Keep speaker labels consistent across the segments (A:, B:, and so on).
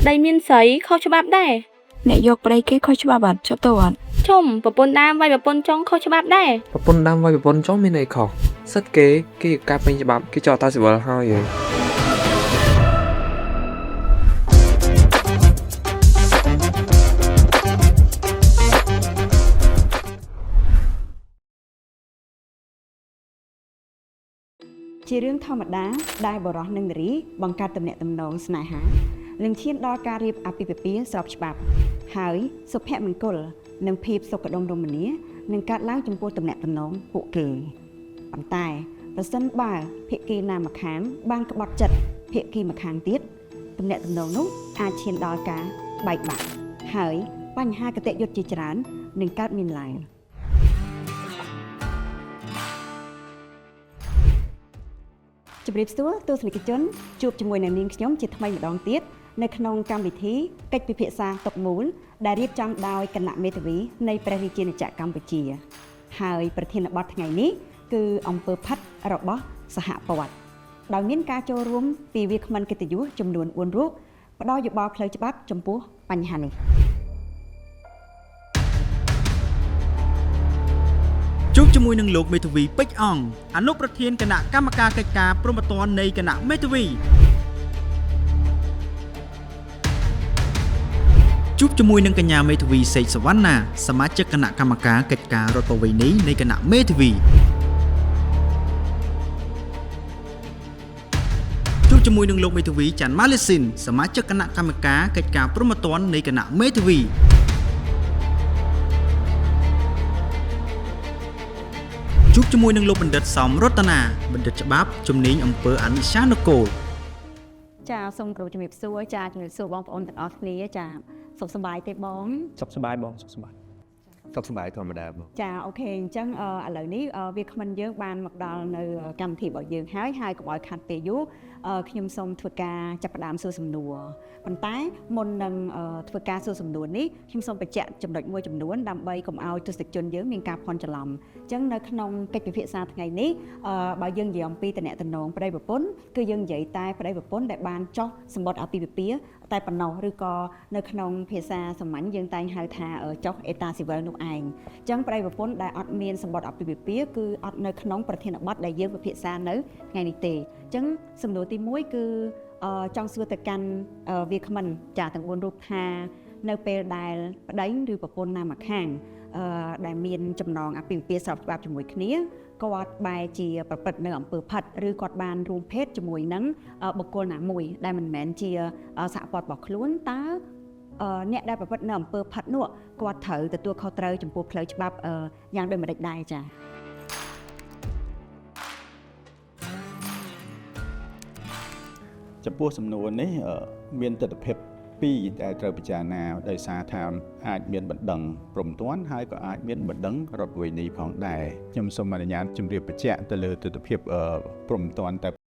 A: đây miên sấy khâu cho bạp đây
B: អ្នកយកប្តីគេខុសច្បាប់អត់ចុះទៅអត់
A: chôm bà pôn đam vai bà pôn trong khâu cho bạp đây
C: ប្រពន្ធដាំវាយប្រពន្ធចុះមានអីខុសសិតគេការពេញច្បាប់គេចោទតាស៊ីវិលហើយ
D: ជារឿងធម្មតាដែលបរិះនិងនារីបង្កើតទំនាក់ទំនងស្នេហានឹងឈានដល់ការរៀបអាពាហ៍ពិពាហ៍ស្របច្បាប់ហើយសុភមង្គលនិងភាពសុខដុមរមនានឹងកើតឡើងចំពោះទំនាក់ទំនងពួកគេប៉ុន្តែប្រសិនបើភាគីណាម្ខាងបានក្បត់ចិត្តភាគីម្ខាងទៀតទំនាក់ទំនងនោះអាចឈានដល់ការបែកបាក់ហើយបញ្ហាគតិយុត្តជាច្រើននឹងកើតមានឡើង ជម្រាបសួរទស្សនិកជនជួបជាមួយនឹងនាងខ្ញុំជាថ្មីម្ដងទៀតនៅក្នុងកម្មវិធីកិច្ចពិភាក្សាតុកមូលដែលរៀបចំដោយគណៈមេធាវីនៃព្រះរាជាណាចក្រកម្ពុជាហើយប្រធានបទថ្ងៃនេះគឺអំពើផាត់របស់សហព័ន្ធដោយមានការចូលរួមពីវាគ្មិនកិត្តិយសចំនួន4រូបផ្ដល់យោបល់ផ្លូវច្បាប់ចំពោះបញ្ហានេះ
E: ជួបជាមួយនឹងលោកមេធាវីពេជ្រអង្គអនុប្រធានគណៈកម្មការកិច្ចការព្រហ្មទណ្ឌនៃគណៈមេធាវីជួបជាមួយនឹងកញ្ញាមេធាវីសេកសវណ្ណាសមាជិកគណៈកម្មការកិច្ចការរដ្ឋបវេនីនៃគណៈមេធាវីជួបជាមួយនឹងលោកមេធាវីច័ន្ទម៉ាឡេស៊ីនសមាជិកគណៈកម្មការកិច្ចការព្រហ្មទណ្ឌនៃគណៈមេធាវីជួបជាមួយនឹងលោកបណ្ឌិតសំរតនាបណ្ឌិតច្បាប់ជំនាញអំពើអនិច្ចានគរ
D: ចាសូមគោរពជំរាបសួរចាជំរាបសួរបងប្អូនទាំងអស់គ្នាចាសុខសប្បាយទេបង
F: សុខសប្បាយបងសុខសប្បាយ
C: សុខសប្បាយធម្មតាបង
D: ចាអូខេអញ្ចឹងឥឡូវនេះវាគ្មិនយើងបានមកដល់នៅកម្មវិធីរបស់យើងហើយកុំឲ្យខាត់ពេលយូរខ្ញុំសូមធ្វើការចាប់ផ្ដើមសួរសំណួរប៉ុន្តែមុននឹងធ្វើការសួរសំណួរនេះខ្ញុំសូមបញ្ជាក់ចំណុចមួយចំនួនដើម្បីកុំឲ្យទស្សនិកជនយើងមានការភ័ន្តច្រឡំអញ្ចឹងនៅក្នុងកិច្ចពិភាក្សាថ្ងៃនេះបើយើងនិយាយអំពីតំណែងប្តីប្រពន្ធគឺយើងនិយាយតែប្តីប្រពន្ធដែលបានចោះសម្បត្តិអាពាហ៍ពិពាហ៍តែប៉ុណ្ណោះឬក៏នៅក្នុងភាសាសាមញ្ញយើងតែងហៅថាចោះអេតាស៊ីវិលនោះឯងអញ្ចឹងប្តីប្រពន្ធដែលអត់មានសម្បត្តិអាពាហ៍ពិពាហ៍គឺអត់នៅក្នុងប្រធានបទដែលយើងពិភាក្សានៅថ្ងៃនេះទេអញ្ចឹងសំណួរទី1គឺចង់សួរទៅកាន់វាគ្មិនចាទាំង4រូបថានៅពេលដែលប្តីឬប្រពន្ធណាម្ខាងដែលមានចំណងអាពាហ៍ពិពាហ៍ស្របច្បាប់ជាមួយគ្នាគាត់បែរជាប្រព្រឹត្តនៅអំពើផិតឬគាត់បានរួមភេទជាមួយនឹងបុគ្គលណាមួយដែលមិនមែនជាសហព័ន្ធរបស់ខ្លួនតើអ្នកដែលប្រព្រឹត្តនៅអំពើផិតនោះគាត់ត្រូវទទួលខុសត្រូវចំពោះផ្លូវច្បាប់យ៉ាងដូចម្តេចដែរចា៎
F: ចំពោះសំណួរនេះមានទស្សនវិជ្ជាពីរដែលត្រូវពិចារណាដោយសារថាអាចមានបណ្ដឹងព្រំទាន់ហើយក៏អាចមានបណ្ដឹងរដ្ឋវិន័យផងដែរខ្ញុំសូមអនុញ្ញាតជម្រាបបញ្ជាក់ទៅលើទស្សនវិជ្ជាព្រំទាន់តែ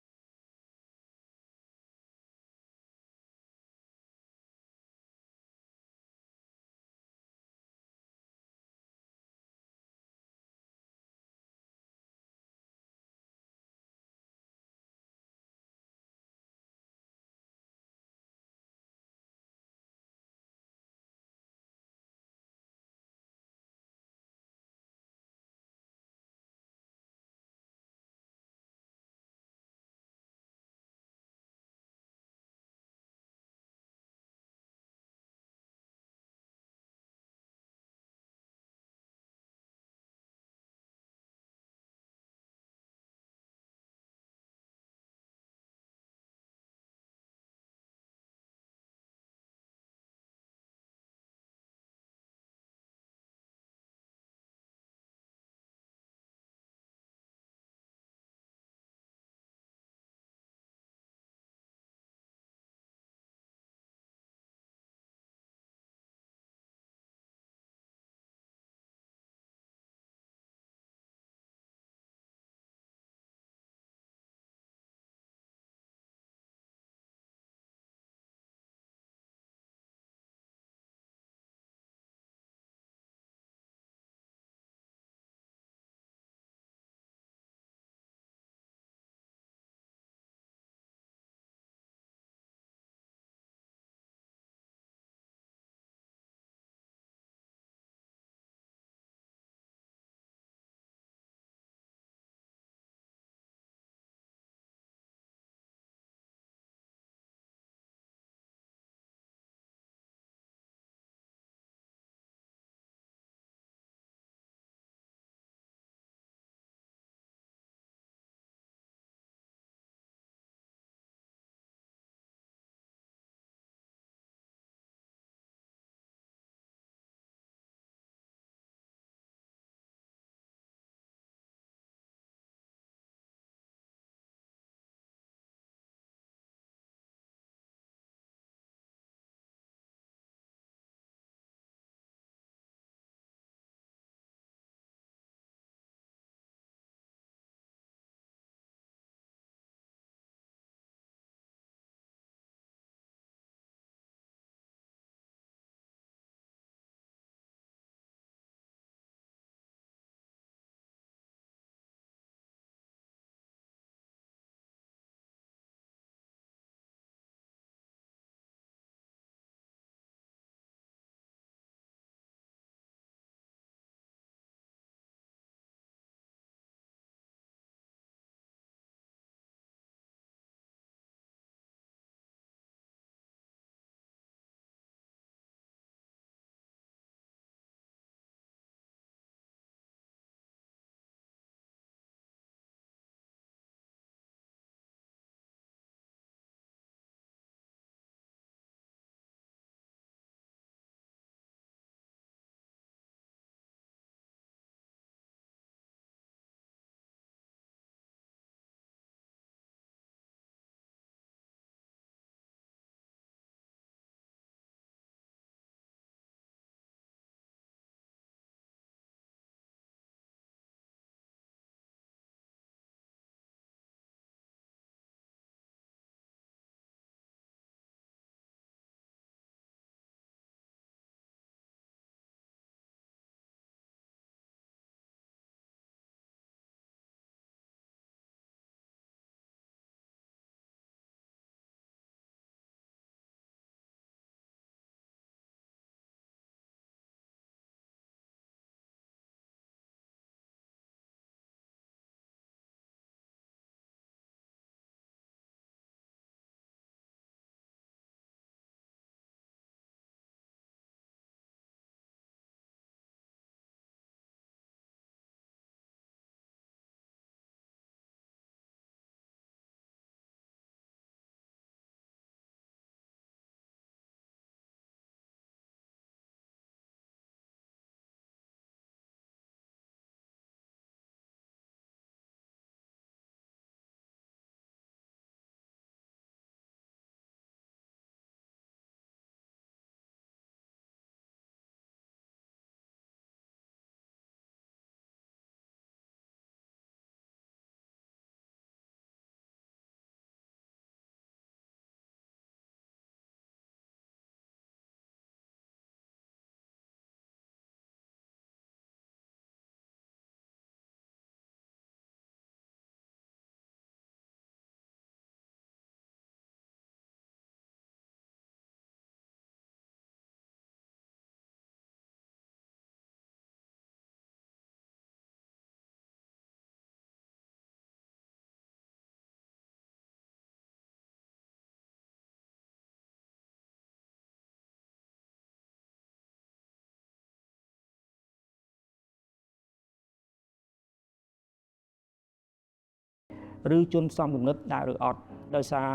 G: ឬជនសំគំនិតដែរឬអត់ដោយសារ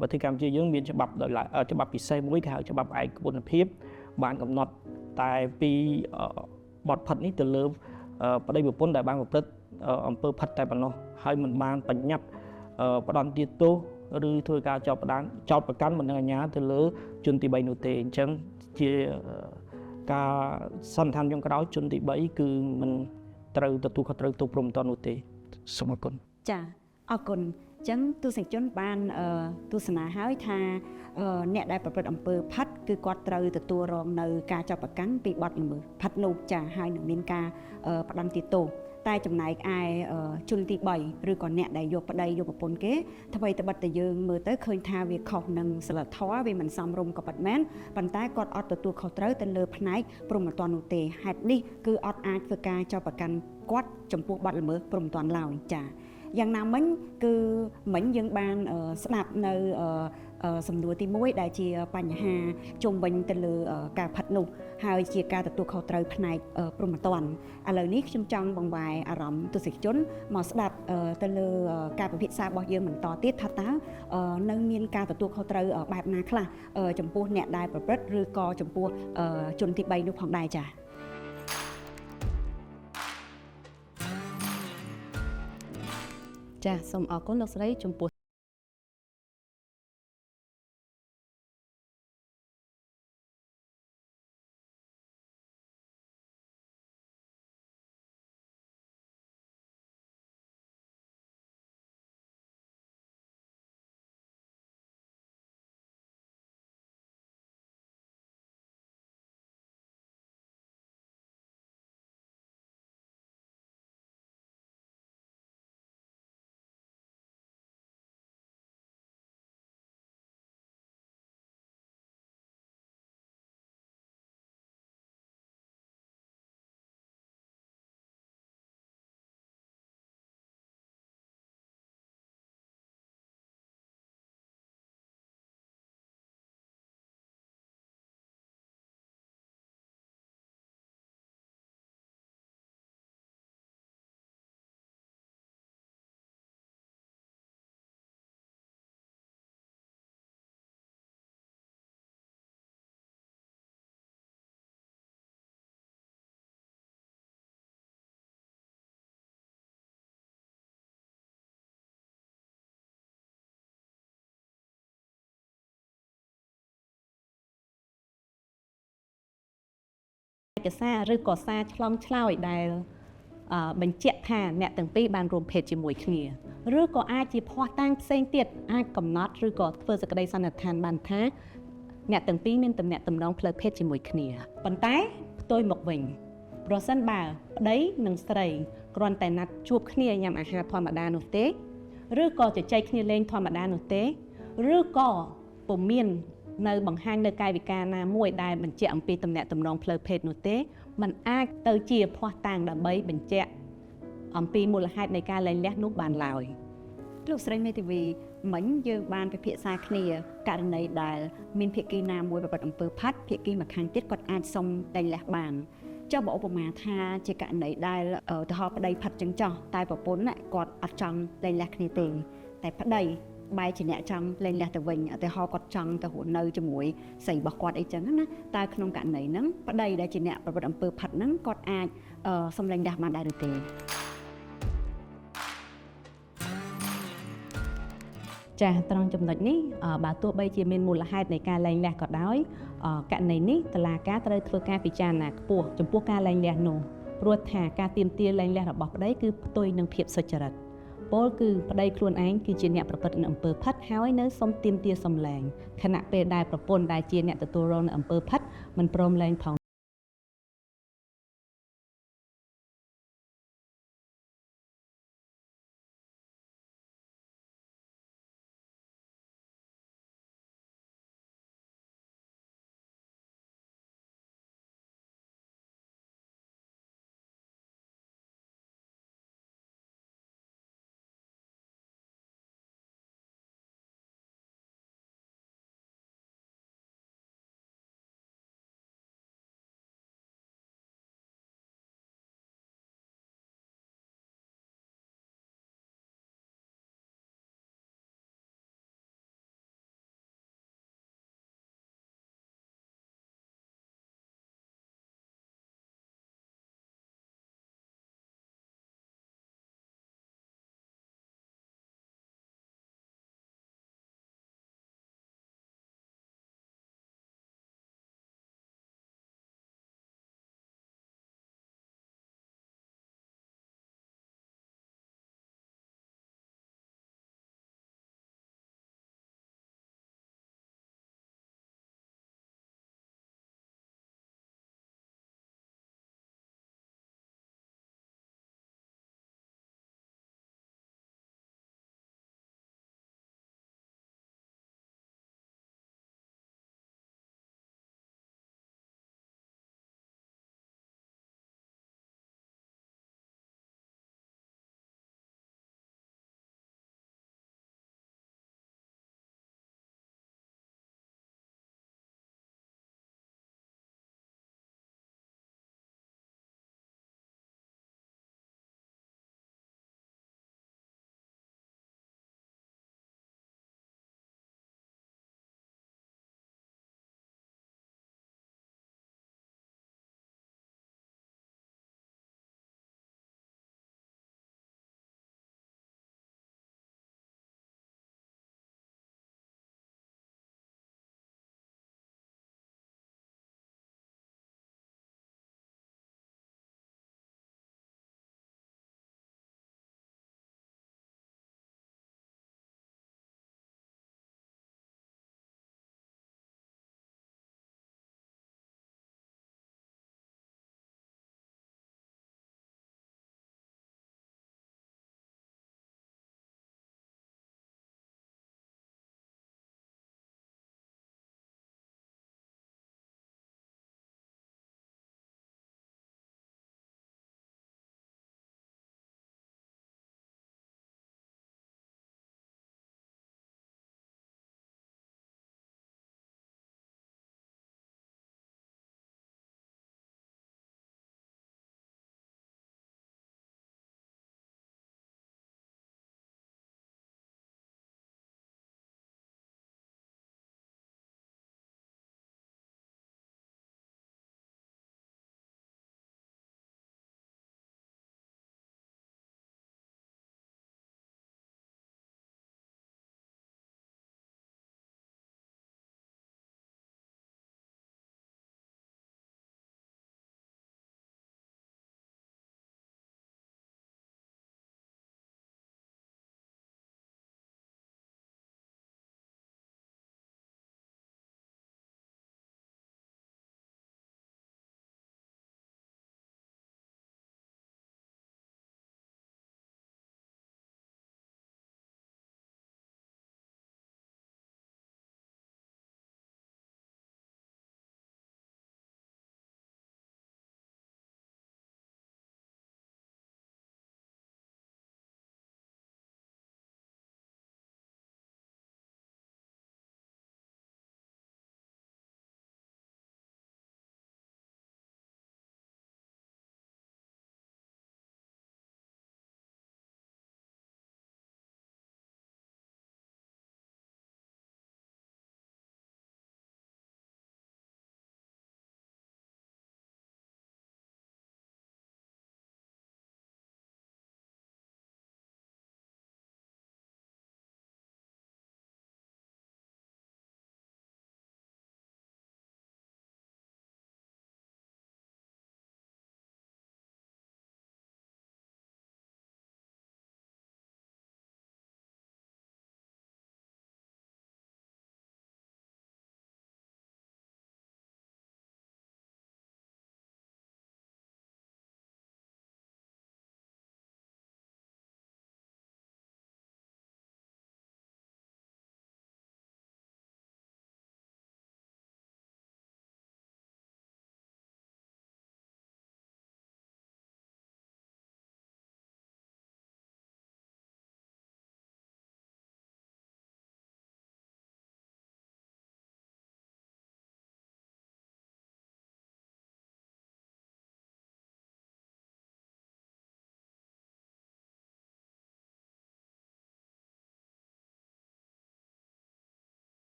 G: ប្រទេសកម្ពុជាយើងមានច្បាប់ដោយច្បាប់ពិសេសមួយគេហៅច្បាប់ឯកគុណភាពបានកំណត់តែពីបទផិតនេះទៅលើប្តីប្រពន្ធដែលបានប្រព្រឹត្តអំពើផិតតែប៉ុណ្ណោះហើយមិនបានបញ្ញត្តិផ្ដន្ទាទោសឬធ្វើការចោទប្រកាន់មិននឹងអាជ្ញាទៅលើជនទី3នោះទេអញ្ចឹងជាការសន្និដ្ឋានចុងក្រោយជនទី3គឺមិនត្រូវទទួលខុសត្រូវទោសព្រហ្មទណ្ឌនោះទេសូមអរគុណ
D: ចាអរគុណអញ្ចឹងទស្សនិកជនបានទស្សនាហើយថាអ្នកដែលប្រព្រឹត្តអំពើផិតគឺគាត់ត្រូវទទួលរងនៅការចាប់ប្រកាន់ពីបទល្មើសផិតនោះចាហើយនឹងមានការបដន្ទាទោសតែចំណែកឯជនទី3ឬក៏អ្នកដែលយកប្តីយកប្រពន្ធគេអ្វីត្បិតតែយើងមើលទៅឃើញថាវាខុសនឹងសិលធម៌វាមិនសមរម្យក៏ពិតមែនប៉ុន្តែគាត់អត់ទទួលខុសត្រូវទៅលើផ្នែកព្រហ្មទណ្ឌនោះទេហេតុនេះគឺអត់អាចធ្វើការចាប់ប្រកាន់គាត់ចំពោះបទល្មើសព្រហ្មទណ្ឌឡើយចាយ៉ាងណាមិញគឺមិញយើងបានស្ដាប់នៅសំណួរទី1ដែលជាបញ្ហាជុំវិញទៅលើការផិតនោះហើយជាការទទួលខុសត្រូវផ្នែកព្រហ្មទណ្ឌឥឡូវនេះខ្ញុំចង់បង្វែរអារម្មណ៍ទស្សនិកជនមកស្ដាប់ទៅលើការពិភាក្សារបស់យើងបន្តទៀតថាតើនៅមានការទទួលខុសត្រូវបែបណាខ្លះចំពោះអ្នកដែលប្រព្រឹត្តឬក៏ចំពោះជនទី3នោះផងដែរចា៎ចាសសូមអរគុណលោកស្រីចំពោះឯកសារឬក៏សារឆ្លងឆ្លើយដែលបញ្ជាក់ថាអ្នកទាំងពីរបានរួមភេទជាមួយគ្នាឬក៏អាចជាភ័ស្តុតាងផ្សេងទៀតអាចកំណត់ឬក៏ធ្វើសេចក្តីសន្និដ្ឋានបានថាអ្នកទាំងពីរមានទំនាក់ទំនងផ្លូវភេទជាមួយគ្នាប៉ុន្តែផ្ទុយមកវិញប្រសិនបើប្តីនិងស្រីគ្រាន់តែណាត់ជួបគ្នាញ៉ាំអាហារធម្មតានោះទេឬក៏ជជែកគ្នាលេងធម្មតានោះទេឬក៏ពុំមាននៅបង្ហាញនៅកាយវិការណាមួយដែលបញ្ជាក់អំពីទំនាក់ទំនងផ្លូវភេទនោះទេมันអាចទៅជាភ័ស្តុតាងដើម្បីបញ្ជាក់អំពីមូលហេតុនៃការលែងលះនោះបានឡើយលោកស្រីមេធាវីមិញយើងបានពិភាក្សាគ្នាករណីដែលមានភាគីណាមួយប្រព្រឹត្តអំពើផិតភាគីម្ខាងទៀតគាត់អាចសុំលែងលះបានចុះបើឧបមាថាជាករណីដែលឧទាហរណ៍ប្តីផិតចឹងចោះតែប្រពន្ធគាត់អត់ចង់លែងលះគ្នាទេតែប្តីបែរជាអ្នកចង់លែងលះទៅវិញឧទាហរណ៍គាត់ចង់ទៅរស់នៅជាមួយស្រីរបស់គាត់អីចឹងណាតែក្នុងករណីហ្នឹងប្តីដែលជាអ្នកប្រព្រឹត្តអំពើផិតហ្នឹងគាត់អាចសុំលែងលះបានដែរឬទេចាត្រង់ចំណុចនេះបើទោះបីជាមានមូលហេតុនៃការលែងលះក៏ដោយករណីនេះតុលាការត្រូវធ្វើការពិចារណាខ្ពស់ចំពោះការលែងលះនោះព្រោះថាការទាមទារលែងលះរបស់ប្តីគឺផ្ទុយនឹងភាពសុចរិតពលគឺប្តីខ្លួនឯងគឺជាអ្នកប្រព្រឹត្តអំពើផិតហើយនៅសុំទាមទារសំឡេងខណៈពេលដែលប្រពន្ធដែលជាអ្នកទទួលរងនៅអំពើផិតមិនព្រមលែងផង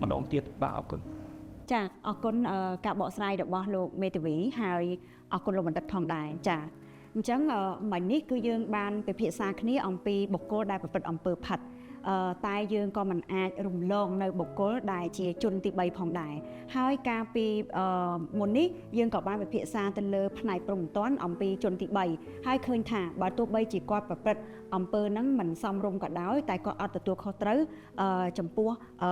G: ម្ដងទៀតបាទអរគុណ
D: ចាអរគុណការបកស្រាយរបស់លោកមេធាវីហើយអរគុណលោកបណ្ឌិតផងដែរចាអញ្ចឹងមិញនេះគឺយើងបានពិភាក្សាគ្នាអំពីបុគ្គលដែលប្រព្រឹត្តអំពើផិតតែយើងក៏មិនអាចរំលងនៅបុគ្គលដែលជាជនទី3ផងដែរហើយការពីមុននេះយើងក៏បានពិភាក្សាទៅលើផ្នែកព្រហ្មទណ្ឌអំពីជនទី3ហើយឃើញថាបើទោះបីជាគាត់ប្រព្រឹត្តអំពើហ្នឹងមិនសមរម្យក៏ដោយតែគាត់អត់ទទួលខុសត្រូវចំពោះ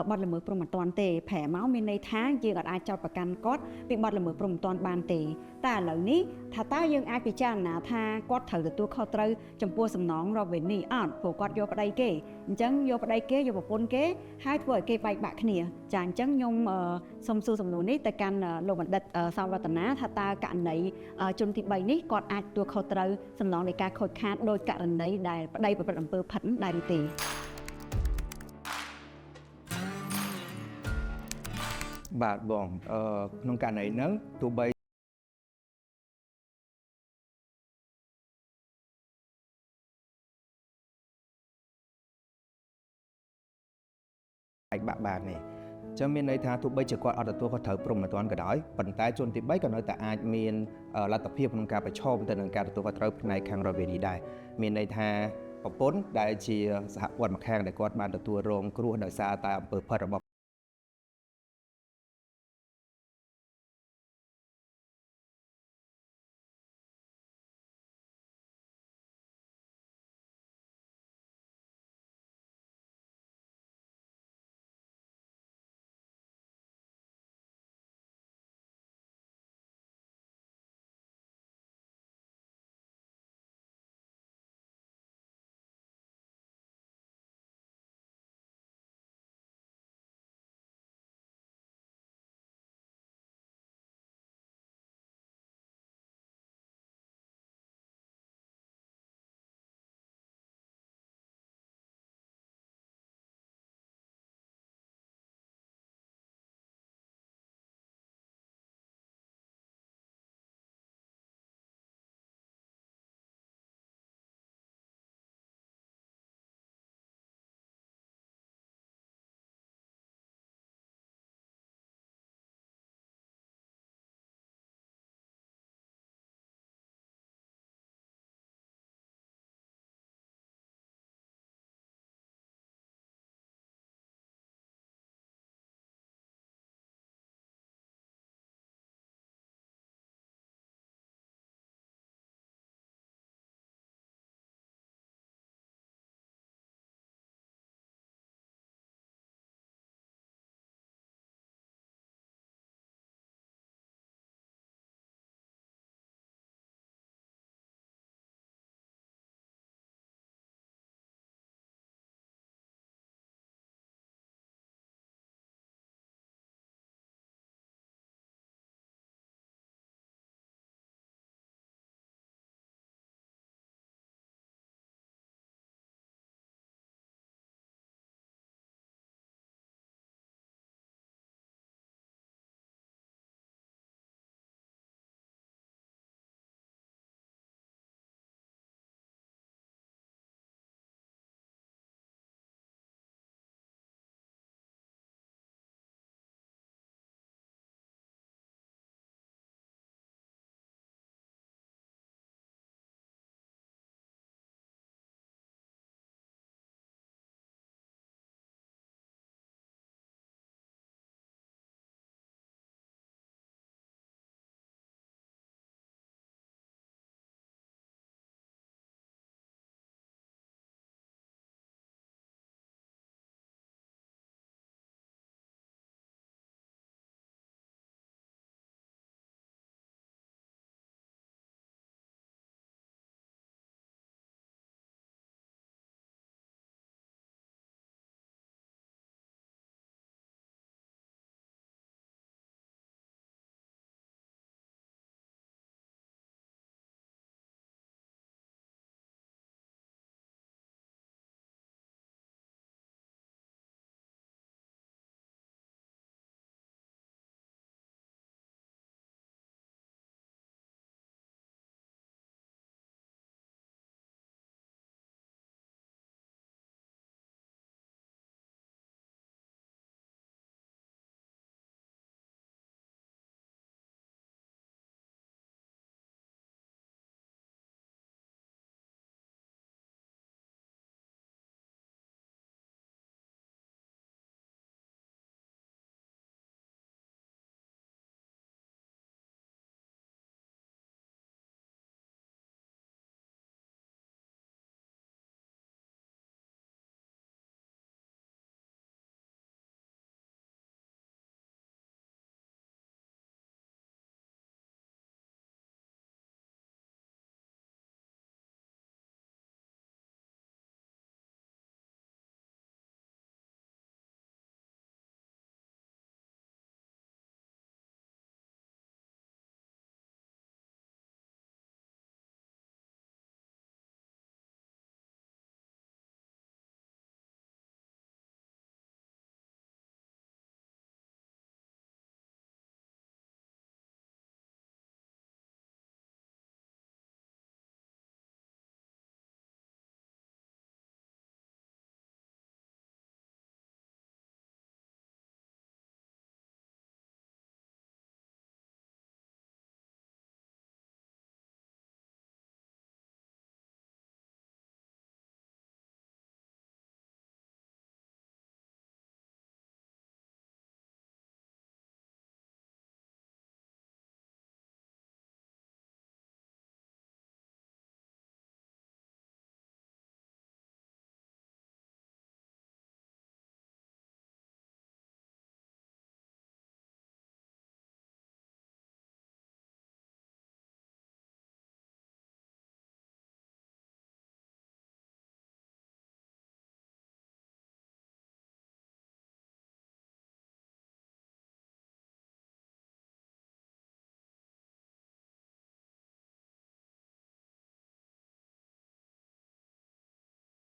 D: បទល្មើសព្រហ្មទណ្ឌទេប្រែមកមានន័យថាយើងអាចចោទប្រកាន់គាត់ពីបទល្មើសព្រហ្មទណ្ឌបានទេតែឥឡូវនេះថាតើយើងអាចពិចារណាថាគាត់ត្រូវទទួលខុសត្រូវចំពោះសំណងរវេនីអត់ព្រោះគាត់យកប្តីគេអញ្ចឹងយកប្តីគេយកប្រពន្ធគេហើយធ្វើឲ្យគេបែកបាក់គ្នាចាអញ្ចឹងខ្ញុំសូមសួរសំណួរនេះទៅកាន់លោកបណ្ឌិតសំវត្តនាថាតើករណីជនទី3នេះគាត់អាចទទួលខុសត្រូវសំណងនៃការខូចខាតដោយករណីដែលប្តីប្រព្រឹត្តអំពើផិតដែរឬទេ
H: បាទបងក្នុងករណីហ្នឹងទោះបីអាចបាក់បាននេះអញ្ចឹងមានន័យថាទោះបីជាគាត់អត់ទទួលខុសត្រូវព្រហ្មទណ្ឌក៏ដោយប៉ុន្តែជនទី3ក៏នៅតែអាចមានលទ្ធភាពក្នុងការប្រឈមទៅនឹងការទទួលខុសត្រូវផ្នែកខាងរវេនីដែរមានន័យថាប្រពន្ធដែលជាសហព័ន្ធម្ខាងដែលគាត់បានទទួលរងគ្រោះដោយសារតែអំពើផិតរបស់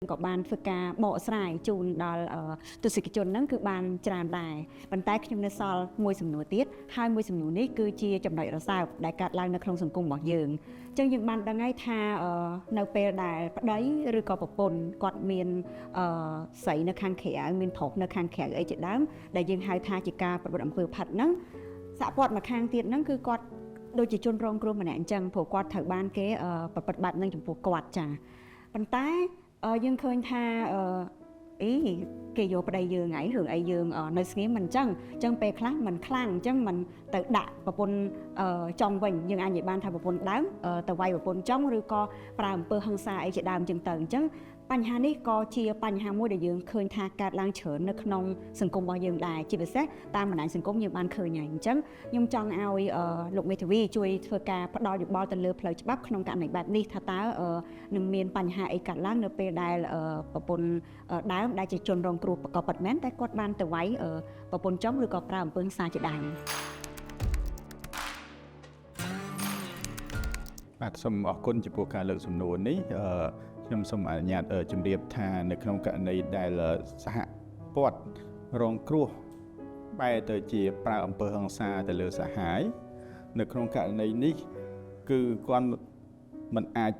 D: ក៏បានធ្វើការបកស្រាយជូនដល់ទស្សនិកជនហ្នឹងគឺបានច្រើនដែរប៉ុន្តែខ្ញុំនៅសល់មួយសំណួរទៀតហើយមួយសំណួរនេះគឺជាចំណុចរសើបដែលកើតឡើងនៅក្នុងសង្គមរបស់យើងអញ្ចឹងយើងបានដឹងហើយថានៅពេលដែលប្តីឬក៏ប្រពន្ធគាត់មានស្រីនៅខាងក្រៅមានប្រុសនៅខាងក្រៅអីជាដើមដែលយើងហៅថាជាការប្រព្រឹត្តអំពើផិតហ្នឹងសហព័ន្ធមួយខាងទៀតហ្នឹងគឺគាត់ដូចជាជនរងគ្រោះម្នាក់អញ្ចឹងព្រោះគាត់ត្រូវបានគេប្រព្រឹត្តបែបហ្នឹងចំពោះគាត់ចាប៉ុន្តែយើងឃើញថាគេយកប្តីយើងហ្នឹងរឿងអីយើងនៅស្ងៀមមិនអញ្ចឹងពេលខ្លះមិនខ្លាំងអញ្ចឹងមិនទៅដាក់ប្រពន្ធចំវិញយើងអាចនិយាយបានថាប្រពន្ធដើមទៅវាយប្រពន្ធចំឬក៏ប្រើអំពើហិង្សាអីជាដើមអញ្ចឹងទៅអញ្ចឹងបញ្ហានេះក៏ជាបញ្ហាមួយដែលយើងឃើញថាកើតឡើងច្រើននៅក្នុងសង្គមរបស់យើងដែរជាពិសេសតាមបណ្ដាញសង្គមយើងបានឃើញហើយអញ្ចឹងខ្ញុំចង់ឲ្យលោកមេធាវីជួយធ្វើការផ្ដល់យោបល់ទៅលើផ្លូវច្បាប់ក្នុងករណីបែបនេះថាតើនឹងមានបញ្ហាអីកើតឡើងនៅពេលដែលប្រពន្ធដើមដែលជាជនរងគ្រោះក៏ពិតមែនតែគាត់បានទៅវាយប្រពន្ធចំឬក៏ប្រើអំពើហិង្សាជាដើម
F: បាទសូមអរគុណចំពោះការលើកសំណួរនេះខ្ញុំសូមអនុញ្ញាតជម្រាបថានៅក្នុងករណីដែលសហព័ន្ធរងគ្រោះបែរទៅជាប្រើអំពើហិង្សាទៅលើសហាយនៅក្នុងករណីនេះគឺគាត់មិនអាច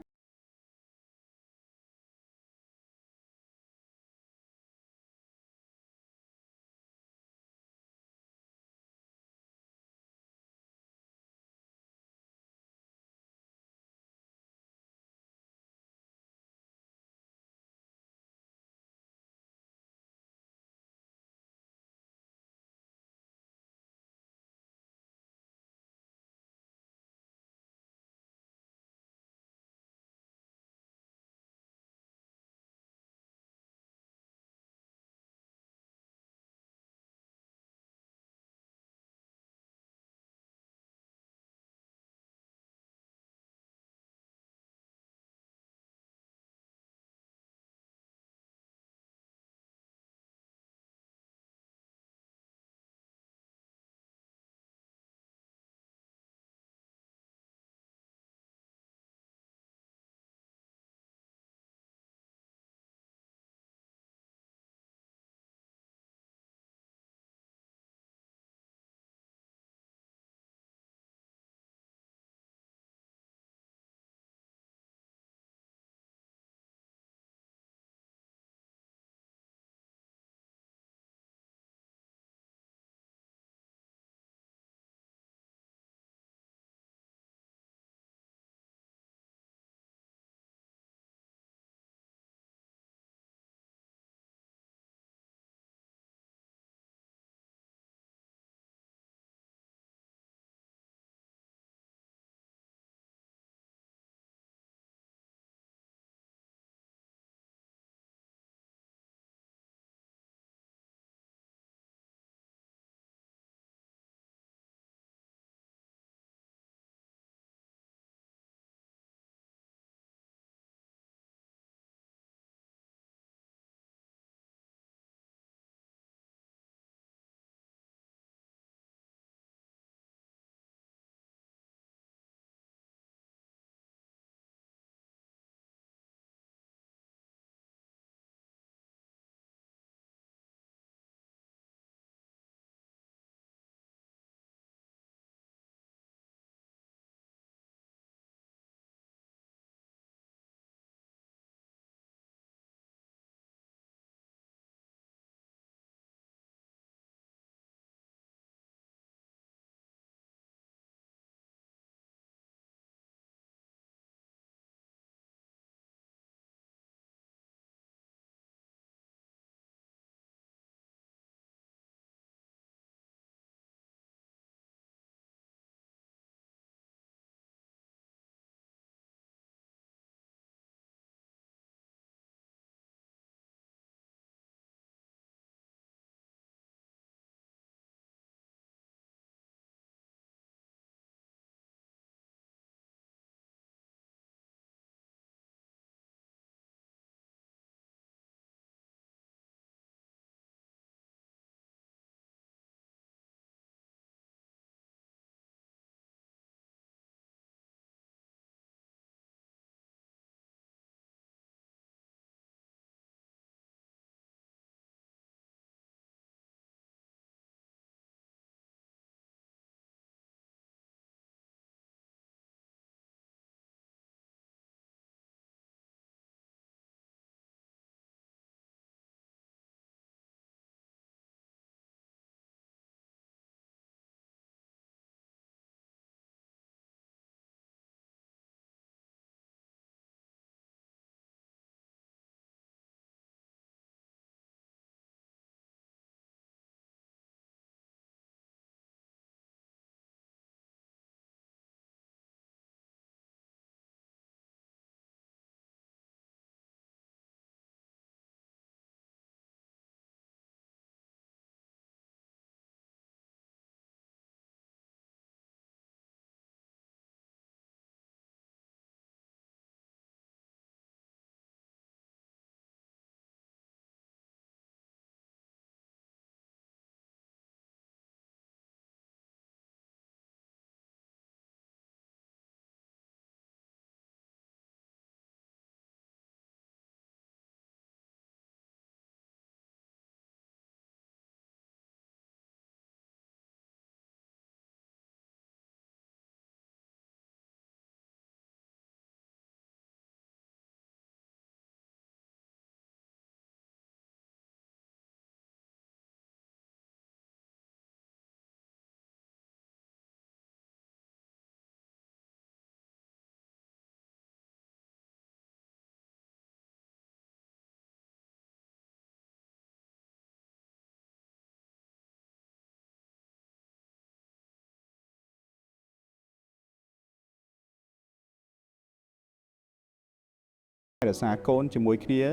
F: រក្សាកូនជាមួយគ្នា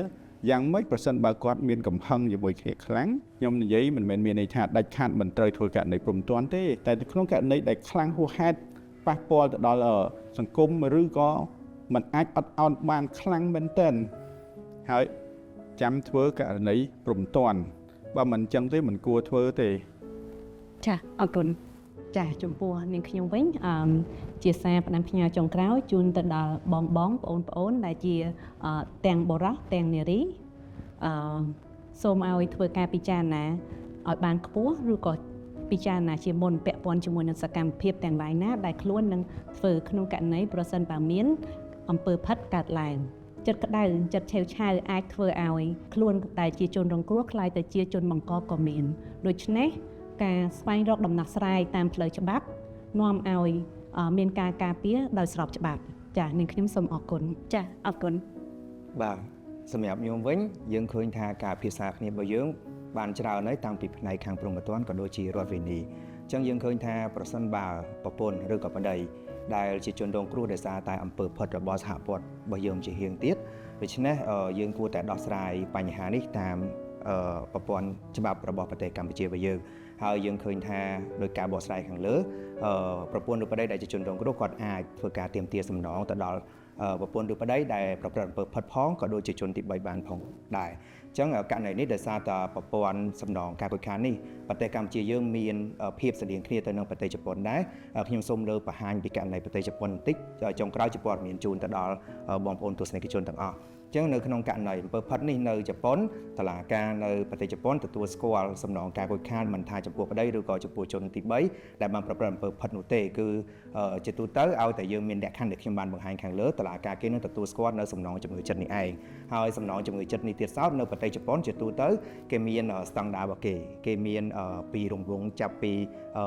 F: យ៉ាងម៉េចប្រសិនបើគាត់មានកំហឹងជាមួយគ្នាខ្លាំងខ្ញុំនិយាយមិនមែនមានន័យថាដាច់ខាតមិនត្រូវធ្វើករណីព្រំទាន់ទេតែក្នុងករណីដែលខ្លាំងហួសហេតុប៉ះពាល់ទៅដល់សង្គមឬក៏มันអាចអត់ឱនបានខ្លាំងមែនទែនហើយចាំធ្វើករណីព្រំទាន់បើមិនអញ្ចឹងទេមិនគួរធ្វើទេ
D: ចាអរគុណចាចំពោះនាងខ្ញុំវិញជាសារផ្ដាំផ្ញើចុងក្រោយជូនទៅដល់បងបងប្អូនដែលជាទាំងបរិសុទ្ធទាំងនារីសូមឲ្យធ្វើការពិចារណាឲ្យបានខ្ពស់ឬក៏ពិចារណាជាមុនពាក់ព័ន្ធជាមួយនឹងសកម្មភាពទាំងឡាយណាដែលខ្លួននឹងធ្វើក្នុងករណីប្រសិនបើមានអំពើផិតកើតឡើងចិត្តក្តៅចិត្តឆេវឆាវអាចធ្វើឲ្យខ្លួនតែជាជនរងគ្រោះខ្លាយទៅជាជនបង្កក៏មានដូច្នេះការស្វែងរកដំណោះស្រាយតាមផ្លូវច្បាប់នាំឲ្យមានការការពារដោយស្របច្បាប់ចា៎នាងខ្ញុំសូមអរគុណចា៎អរគុណ
H: បាទសម្រាប់ខ្ញុំវិញយើងឃើញថាការភាសាគ្នារបស់យើងបានច្រើនហើយតាំងពីផ្នែកខាងព្រហ្មទណ្ឌក៏ដូចជារដ្ឋវិន័យអញ្ចឹងយើងឃើញថាប្រសិនបើប្រពន្ធឬក៏ប្តីដែលជាជនរងគ្រោះដោយសារតែអំពើផិតរបស់សហព័ន្ធរបស់យើងជាហៀងទៀតដូច្នេះយើងគួរតែដោះស្រាយបញ្ហានេះតាមប្រព័ន្ធច្បាប់របស់ប្រទេសកម្ពុជារបស់យើងហើយយើងឃើញថាដោយការបកស្រាយខាងលើប្រពន្ធឬប្តីដែលជាជនរងគ្រោះគាត់អាចធ្វើការទាមទារសំណងទៅដល់ប្រពន្ធឬប្តីដែលប្រព្រឹត្តអំពើផិតផងក៏ដូចជាជនទី3បានផងដែរអញ្ចឹងករណីនេះដោយសារតែប្រព័ន្ធសំណងការខូចខាតនេះប្រទេសកម្ពុជាយើងមានភាពស្រដៀងគ្នាទៅនឹងប្រទេសជប៉ុនដែរខ្ញុំសូមលើកបង្ហាញពីករណីប្រទេសជប៉ុនបន្តិចចុងក្រោយជាព័ត៌មានជូនទៅដល់បងប្អូនទស្សនិកជនទាំងអស់អញ្ចឹងនៅក្នុងករណីអំពើផិតនេះនៅជប៉ុនតុលាការនៅប្រទេសជប៉ុនទទួលស្គាល់សំណងការខូចខាតមិនថាចំពោះប្តីឬក៏ចំពោះជនទី3ដែលបានប្រព្រឹត្តអំពើផិតនោះទេគឺជាទូទៅឲ្យតែយើងមានលក្ខខណ្ឌដែលខ្ញុំបានបង្ហាញខាងលើតុលាការគេនឹងទទួលស្គាល់នៅសំណងជំងឺចិត្តនេះឯងហើយសំណងជំងឺចិត្តនេះទៀតសោតនៅប្រទេសជប៉ុនជាទូទៅគេមានស្តង់ដាររបស់គេមានពីរង្វង់ចាប់ពី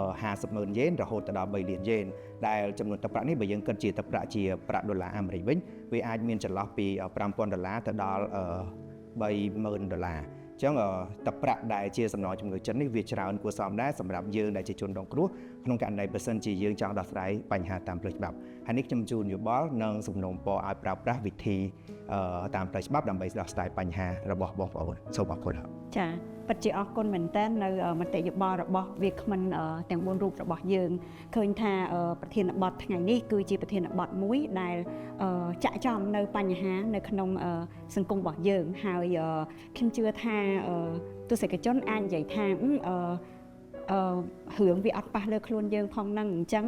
H: 50,000 យេនរហូតដល់3លានយេនដែលចំនួនទឹកប្រាក់នេះបើយើងគិតជាទឹកប្រាក់ជាប្រាក់ដុល្លារអាមេរិកវិញវាអាចមានចន្លោះពី$5,000ទៅដល់$30,000អញ្ចឹងទឹកប្រាក់ដែលជាសំណងជំងឺចិត្តនេះវាច្រើនគួរសមដែរសម្រាប់យើងដែលជាជនរងគ្រោះក្នុងករណីបើសិនជាយើងចង់ដោះស្រាយបញ្ហាតាមផ្លូវច្បាប់ហើយនេះខ្ញុំជូនយោបល់និងសំណូមពរឲ្យប្រើប្រាស់វិធីតាមផ្លូវច្បាប់ដើម្បីដោះស្រាយបញ្ហារបស់បងប្អូនសូមអរគុណ
D: ចាពិតជាអរគុណមែនតើនៅមតិយោបល់របស់វាគ្មិនទាំង4រូបរបស់យើងឃើញថាប្រធានបទថ្ងៃនេះគឺជាប្រធានបទមួយដែលចាក់ចំនៅបញ្ហានៅក្នុងសង្គមរបស់យើងហើយខ្ញុំជឿថាទស្សនិកជនអាចនិយាយថារឿងវាអត់ប៉ះលើខ្លួនយើងផងហ្នឹងអញ្ចឹង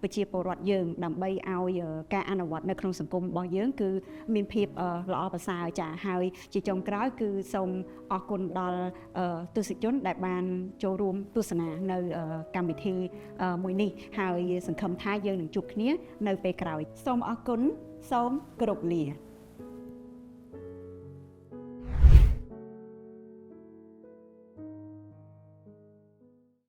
D: ប្រជាពលរដ្ឋយើងដើម្បីឲ្យការអនុវត្តនៅក្នុងសង្គមរបស់យើងគឺមានភាពល្អប្រសើរចាហើយជាចុងក្រោយគឺសូមអរគុណដល់ទស្សនិកជនដែលបានចូលរួមទស្សនានៅកម្មវិធីមួយនេះហើយសង្ឃឹមថាយើងនឹងជួបគ្នានៅពេលក្រោយសូមអរគុណសូមគោរពលា